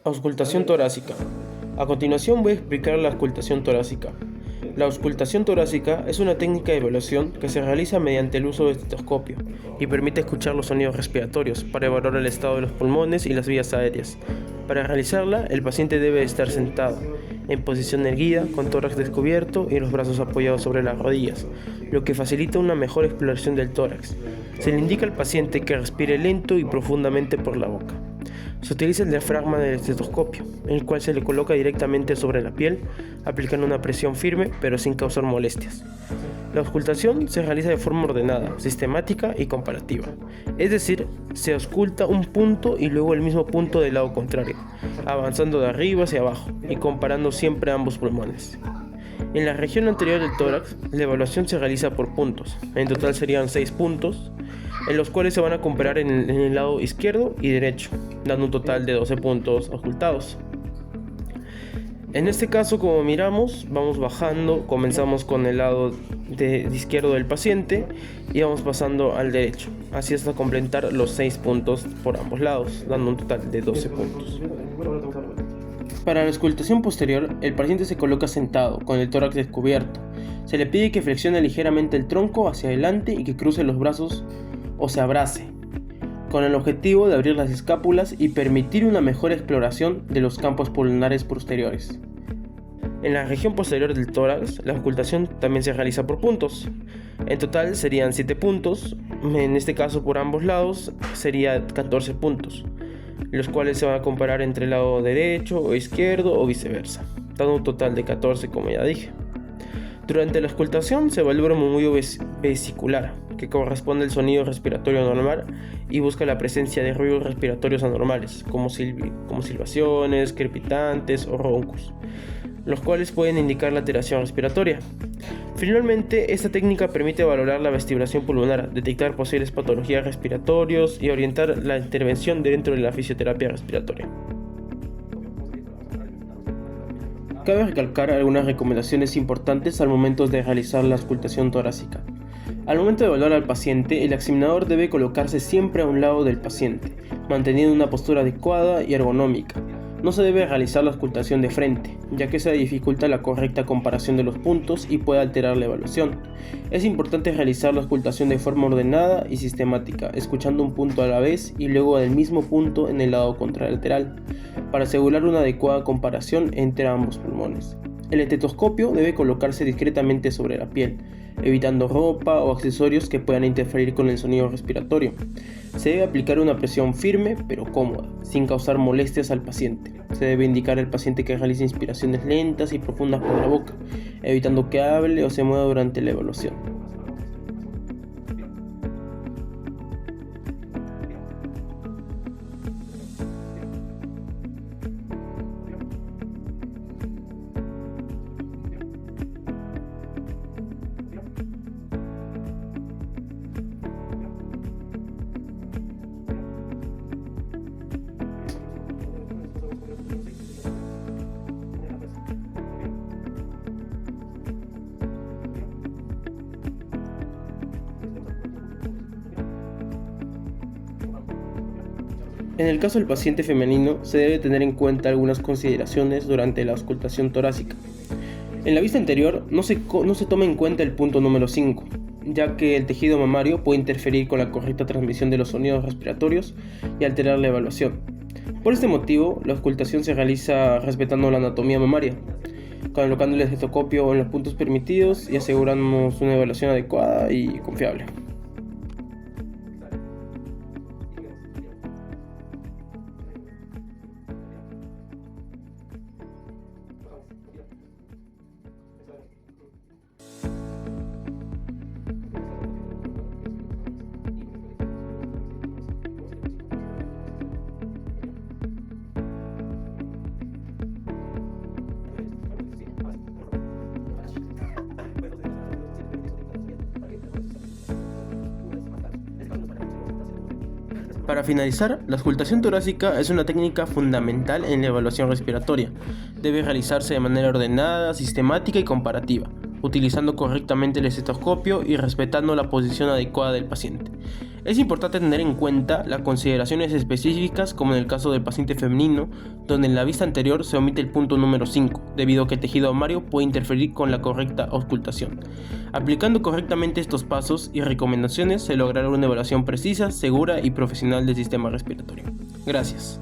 Auscultación torácica. A continuación voy a explicar la auscultación torácica. La auscultación torácica es una técnica de evaluación que se realiza mediante el uso de estetoscopio y permite escuchar los sonidos respiratorios para evaluar el estado de los pulmones y las vías aéreas. Para realizarla, el paciente debe estar sentado, en posición erguida, con tórax descubierto y los brazos apoyados sobre las rodillas, lo que facilita una mejor exploración del tórax. Se le indica al paciente que respire lento y profundamente por la boca. Se utiliza el diafragma del estetoscopio, el cual se le coloca directamente sobre la piel, aplicando una presión firme pero sin causar molestias. La auscultación se realiza de forma ordenada, sistemática y comparativa, es decir, se ausculta un punto y luego el mismo punto del lado contrario, avanzando de arriba hacia abajo y comparando siempre ambos pulmones. En la región anterior del tórax, la evaluación se realiza por puntos, en total serían 6 puntos, en los cuales se van a comparar en el lado izquierdo y derecho, dando un total de 12 puntos auscultados. En este caso, como miramos, vamos bajando, comenzamos con el lado izquierdo del paciente y vamos pasando al derecho, así hasta completar los 6 puntos por ambos lados, dando un total de 12 puntos. Para la auscultación posterior, el paciente se coloca sentado, con el tórax descubierto. Se le pide que flexione ligeramente el tronco hacia adelante y que cruce los brazos o se abrace, con el objetivo de abrir las escápulas y permitir una mejor exploración de los campos pulmonares posteriores. En la región posterior del tórax, la auscultación también se realiza por puntos. En total serían 7 puntos, en este caso por ambos lados sería 14 puntos, los cuales se van a comparar entre el lado derecho o izquierdo o viceversa, dando un total de 14 como ya dije. Durante la auscultación se evalúa el murmullo vesicular, que corresponde al sonido respiratorio normal y busca la presencia de ruidos respiratorios anormales, como silbaciones, crepitantes o roncos, los cuales pueden indicar la alteración respiratoria. Finalmente, esta técnica permite valorar la vestibulación pulmonar, detectar posibles patologías respiratorias y orientar la intervención dentro de la fisioterapia respiratoria. Cabe recalcar algunas recomendaciones importantes al momento de realizar la auscultación torácica. Al momento de evaluar al paciente, el examinador debe colocarse siempre a un lado del paciente, manteniendo una postura adecuada y ergonómica. No se debe realizar la auscultación de frente, ya que se dificulta la correcta comparación de los puntos y puede alterar la evaluación. Es importante realizar la auscultación de forma ordenada y sistemática, escuchando un punto a la vez y luego el mismo punto en el lado contralateral, para asegurar una adecuada comparación entre ambos pulmones. El estetoscopio debe colocarse discretamente sobre la piel, evitando ropa o accesorios que puedan interferir con el sonido respiratorio. Se debe aplicar una presión firme pero cómoda, sin causar molestias al paciente. Se debe indicar al paciente que realice inspiraciones lentas y profundas por la boca, evitando que hable o se mueva durante la evaluación. En el caso del paciente femenino, se debe tener en cuenta algunas consideraciones durante la auscultación torácica. En la vista anterior no se toma en cuenta el punto número 5, ya que el tejido mamario puede interferir con la correcta transmisión de los sonidos respiratorios y alterar la evaluación. Por este motivo, la auscultación se realiza respetando la anatomía mamaria, colocando el estetoscopio en los puntos permitidos y aseguramos una evaluación adecuada y confiable. Para finalizar, la auscultación torácica es una técnica fundamental en la evaluación respiratoria. Debe realizarse de manera ordenada, sistemática y comparativa, utilizando correctamente el estetoscopio y respetando la posición adecuada del paciente. Es importante tener en cuenta las consideraciones específicas, como en el caso del paciente femenino, donde en la vista anterior se omite el punto número 5, debido a que el tejido mamario puede interferir con la correcta auscultación. Aplicando correctamente estos pasos y recomendaciones se logrará una evaluación precisa, segura y profesional del sistema respiratorio. Gracias.